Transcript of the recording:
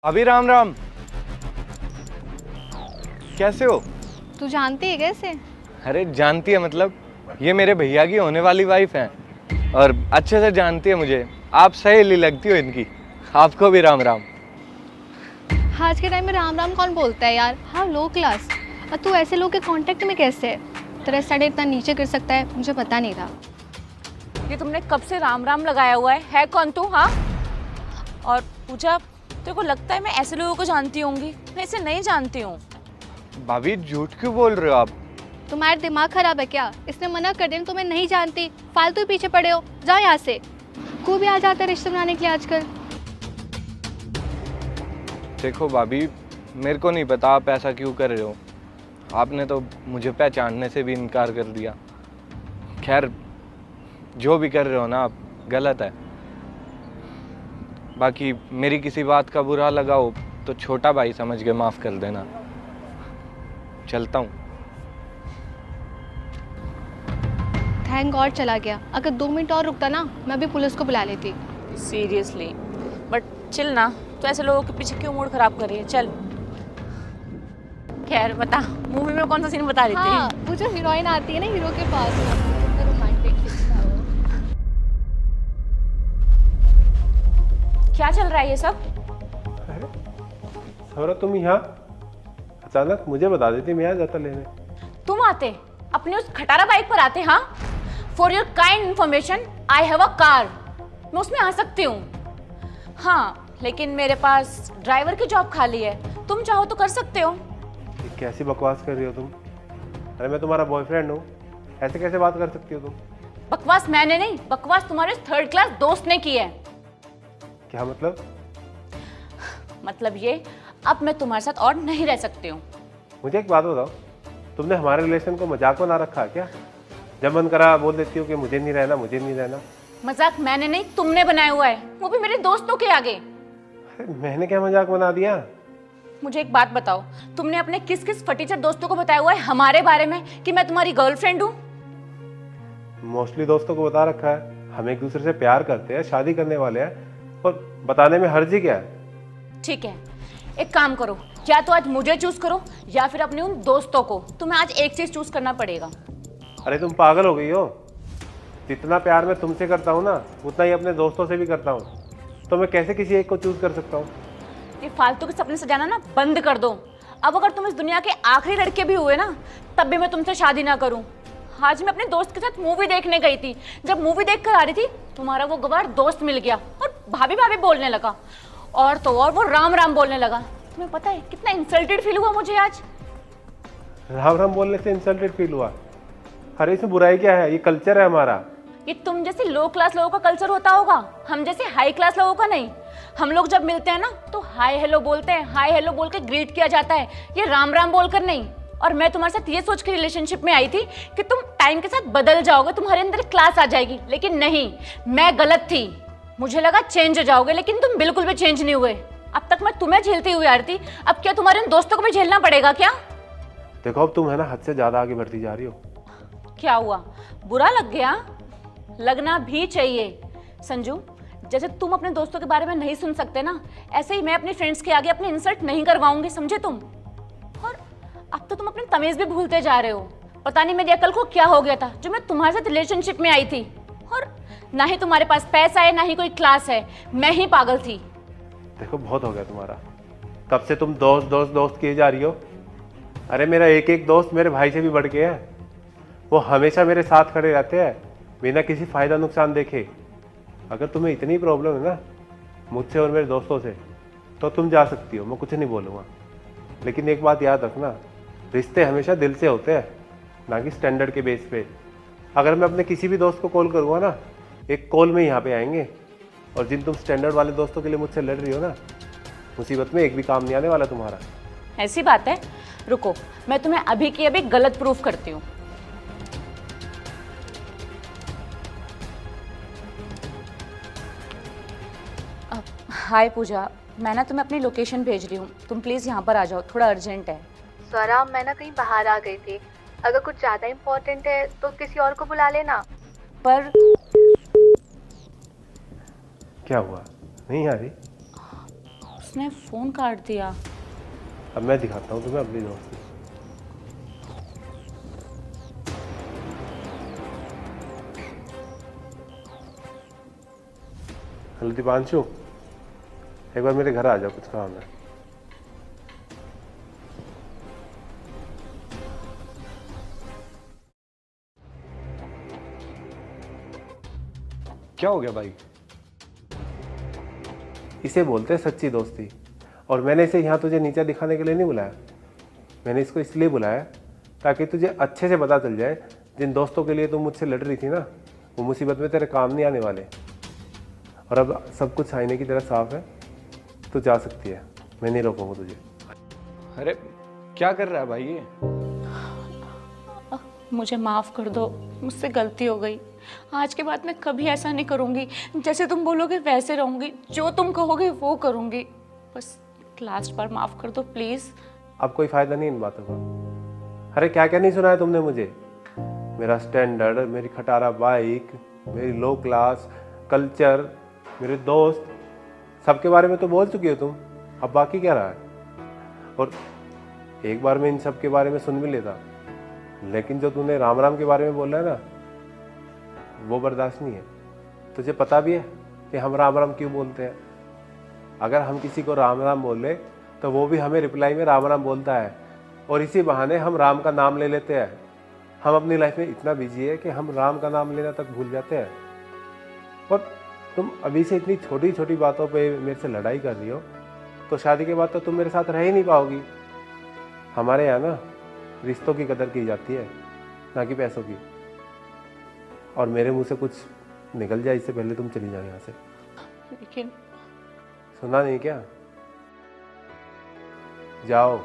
अभी राम राम। कैसे हो? तू जानती है कैसे? अरे जानती है मतलब, ये मेरे भैया की होने वाली वाइफ है और अच्छे से जानती है मुझे। आप सहेली लगती हो इनकी। आपको भी राम राम। आज के टाइम में राम राम कौन बोलता है यार? हाँ, लो क्लास। और तू ऐसे लोग के कांटेक्ट में कैसे है? तेरा स्टडी इतना नीचे गिर सकता है, मुझे पता नहीं था। ये तुमने कब से राम राम लगाया हुआ है कौन तू? हाँ, और पूजा, तेरे को लगता है मैं ऐसे लोगों को जानती होंगी? मैं इसे नहीं जानती हूँ। भाभी झूठ क्यों बोल रहे हो आप? तुम्हारा दिमाग खराब है क्या? इसने मना कर दिया, तुम्हें नहीं जानती, फालतू ही पीछे पड़े हो, जाओ यहाँ से। कोई भी आ जाता है रिश्ते बनाने के लिए आजकल। देखो भाभी, मेरे को नहीं पता आप ऐसा क्यों कर रहे हो। आपने तो मुझे पहचानने से भी इनकार कर दिया। खैर, जो भी कर रहे हो ना आप, गलत है। बाकी मेरी किसी बात का बुरा लगा हो तो छोटा भाई समझ के माफ़ कर देना। चलता हूँ। थैंक गॉड चला गया। अगर 2 मिनट और रुकता ना, मैं भी पुलिस को बुला लेती। सीरियसली, बट चिल ना, तो ऐसे लोगों के पीछे क्यों मूड खराब कर रही है? चल, खैर बता, मूवी में कौन सा सीन बता रही थी? हाँ, वो जो हीरोइन आती है ना हीरो के पास में, रोमांटिक दिखता है वो। क्या चल रहा है ये सब? सौरभ, तुम यहाँ अचानक मुझे बता देती, मैं यहाँ जाता लेने। तुम आते अपनी उस खटारा बाइक पर आते? हाँ, for your kind information, I have a car. मैं उसमें आ सकती हूँ। हाँ, लेकिन मेरे पास ड्राइवर की जॉब खाली है। तुम चाहो तो कर सकते हो। ये कैसी बकवास कर रही हो तुम? अरे मैं तुम्हारा बॉयफ्रेंड हूँ, ऐसे कैसे बात कर सकती हो तुम? बकवास मैंने नहीं, बकवास तुम्हारे थर्ड क्लास दोस्त ने की है। क्या मतलब? मतलब ये, अब मैं तुम्हारे साथ और नहीं रह सकती हूँ। मुझे एक बात बताओ, तुमने हमारे रिलेशन को मजाक बना रखा है क्या? जब मन करा बोल देती हो कि मुझे नहीं रहना, मुझे नहीं रहना। मजाक मैंने नहीं, तुमने बनाया हुआ है, वो भी मेरे दोस्तों के आगे। अरे मैंने क्या मजाक बना दिया? मुझे एक बात बताओ, तुमने अपने किस किस फटीचर दोस्तों को बताया हुआ है हमारे बारे में कि मैं तुम्हारी गर्लफ्रेंड हूँ? मोस्टली दोस्तों को बता रखा है, हम एक दूसरे से प्यार करते हैं, शादी करने वाले हैं, और बताने में हर्जी क्या है? ठीक है, एक काम करो, या तो आज मुझे चूज करो या फिर अपने उन दोस्तों को। तुम्हें आज एक चीज चूज करना पड़ेगा। अरे तुम पागल हो गई हो? जितना प्यार मैं तुमसे करता हूँ ना, उतना ही अपने दोस्तों से भी करता हूँ। तो मैं कैसे किसी एक को चूज कर सकता हूँ? ये फालतू के सपने सजाना ना बंद कर दो। अब अगर तुम इस दुनिया के आखिरी लड़के भी हुए ना, तब भी मैं तुमसे शादी ना करूं। आज मैं अपने दोस्त के साथ मूवी देखने गई थी। जब मूवी देख कर आ रही थी, तुम्हारा वो गवार दोस्त मिल गया और भाभी भाभी बोलने लगा, और तो और वो राम राम बोलने लगा। तुम्हें पता है कितना इंसल्टेड फील हुआ मुझे आज? राम राम बोलने से इंसल्टेड फील हुआ? अरे इसमें बुराई क्या है? ये कल्चर है हमारा। ये तुम जैसे लो क्लास लोगों का कल्चर होता होगा, हम जैसे हाई क्लास लोगों का नहीं। हम लोग जब मिलते हैं ना तो हाय हेलो बोलते हैं, हाय हेलो बोल के ग्रीट किया जाता है, ये राम राम बोलकर नहीं। और मैं तुम्हारे साथ ये सोच के रिलेशनशिप में आई थी कि तुम टाइम के साथ बदल जाओगे, तुम्हारे अंदर क्लास आ जाएगी, लेकिन नहीं, मैं गलत थी। मुझे लगा चेंज हो जाओगे, लेकिन तुम बिल्कुल भी चेंज नहीं हुए। अब तक मैं तुम्हें झेलती हुई आ रही थी, अब क्या तुम्हारे उन दोस्तों को भी झेलना पड़ेगा क्या? देखो, अब तुम है ना हद से ज्यादा आगे बढ़ती जा रही हो। क्या हुआ, बुरा लग गया? लगना भी चाहिए। संजू, जैसे तुम अपने दोस्तों के बारे में नहीं सुन सकते ना, ऐसे ही मैं अपनी फ्रेंड्स के आगे अपनी इंसल्ट नहीं करवाऊंगी, समझे तुम? और अब तो तुम अपनी तमीज भी भूलते जा रहे हो। पता नहीं मेरी अकल को क्या हो गया था जो मैं तुम्हारे साथ रिलेशनशिप में आई थी। और ना ही तुम्हारे पास पैसा है, ना ही कोई क्लास है, मैं ही पागल थी। देखो, बहुत हो गया तुम्हारा। तब से तुम दोस्त दोस्त दोस्त किए जा रही हो। अरे मेरा एक एक दोस्त मेरे भाई से भी बढ़ के है। वो हमेशा मेरे साथ खड़े रहते हैं, बिना किसी फायदा नुकसान देखे। अगर तुम्हें इतनी प्रॉब्लम है ना मुझसे और मेरे दोस्तों से, तो तुम जा सकती हो, मैं कुछ नहीं बोलूँगा। लेकिन एक बात याद रखना, रिश्ते हमेशा दिल से होते हैं, ना कि स्टैंडर्ड के बेस पे। अगर मैं अपने किसी भी दोस्त को कॉल करूँगा ना, एक कॉल में यहाँ पे आएंगे। और जिन तुम स्टैंडर्ड वाले दोस्तों के लिए मुझसे लड़ रही हो ना, मुसीबत में एक भी काम नहीं आने वाला तुम्हारा। ऐसी बात है? रुको, मैं तुम्हें अभी की अभी गलत प्रूफ करती हूँ। हाय पूजा, मैं ना तुम्हें अपनी लोकेशन भेज रही हूँ, तुम प्लीज़ यहाँ पर आ जाओ, थोड़ा अर्जेंट है। स्वरा, मैं ना कहीं बाहर आ गई थी, अगर कुछ ज़्यादा इम्पोर्टेंट है तो किसी और को बुला लेना। पर क्या हुआ, नहीं आ रही? उसने फ़ोन काट दिया। अब मैं दिखाता हूँ तुम्हें अपनी दोस्ती। हेलो दीपांशु, एक बार मेरे घर आ जाओ, कुछ काम है। क्या हो गया भाई? इसे बोलते हैं सच्ची दोस्ती। और मैंने इसे यहाँ तुझे नीचा दिखाने के लिए नहीं बुलाया, मैंने इसको इसलिए बुलाया ताकि तुझे अच्छे से पता चल जाए जिन दोस्तों के लिए तू मुझसे लड़ रही थी ना, वो मुसीबत में तेरे काम नहीं आने वाले। और अब सब कुछ आईने की तरह साफ है, तू जा सकती है, मैं नहीं रोकूंगा तुझे। अरे क्या कर रहा है भाई ये? मुझे माफ़ कर दो, मुझसे गलती हो गई। आज के बाद मैं कभी ऐसा नहीं करूँगी। जैसे तुम बोलोगे वैसे रहूँगी, जो तुम कहोगे वो करूँगी। बस लास्ट बार माफ़ कर दो प्लीज़। अब कोई फ़ायदा नहीं इन बातों का। अरे क्या क्या नहीं सुना है तुमने मुझे? मेरा स्टैंडर्ड, मेरी खटारा बाइक, मेरी लो क्लास, कल्चर, मेरे दोस्त, सबके बारे में तो बोल चुकी हो तुम। अब बाकी क्या रहा है? और एक बार मैं इन सब के बारे में सुन भी लेता, लेकिन जो तूने राम राम के बारे में बोला है ना, वो बर्दाश्त नहीं है। तुझे पता भी है कि हम राम राम क्यों बोलते हैं? अगर हम किसी को राम राम बोले तो वो भी हमें रिप्लाई में राम राम बोलता है, और इसी बहाने हम राम का नाम ले लेते हैं। हम अपनी लाइफ में इतना बिजी है कि हम राम का नाम लेना तक भूल जाते हैं। और तुम अभी से इतनी छोटी छोटी बातों पे मेरे से लड़ाई कर रही हो, तो शादी के बाद तो तुम मेरे साथ रह ही नहीं पाओगी। हमारे यहाँ ना रिश्तों की कदर की जाती है, ना कि पैसों की। और मेरे मुंह से कुछ निकल जाए इससे पहले तुम चली जाओ यहाँ से। लेकिन सुना नहीं क्या? जाओ।